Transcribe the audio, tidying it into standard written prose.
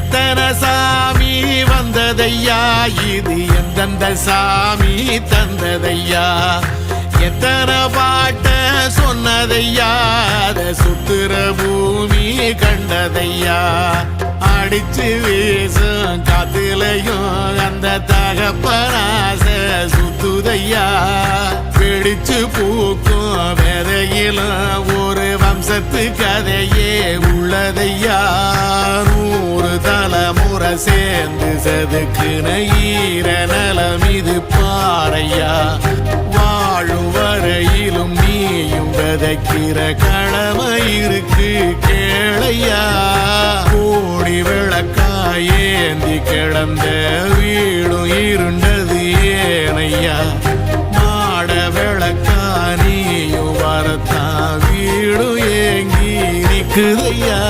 எத்தனை சாமி வந்ததையா, இது எந்தெந்த சாமி தந்ததையா, எத்தனை பாட்ட சொன்னதையா, அத சுத்துற பூமி கண்டதையா, அடிச்சு வீசும் காத்துலையும் அந்த தகப்பனாச சுத்துதையா, பிடிச்சு பூக்கும் விதையிலும் ஒரு வம்சத்து கதையே உள்ளதையா, 100 தலைமுறை சேர்ந்து செதுக்குன ஈர நலம் இது பாறையா, வாழும் வரையிலும் நீயும் விதைக்கிற கடமை இருக்கு கேளையா, கோடி விளக்காயேந்தி கிடந்த வீடும் இருண்டது ஏனையா, மாட விளக்கா நீயும் வரத்தான் வீடும் ஏங்கி நிக்குதையா.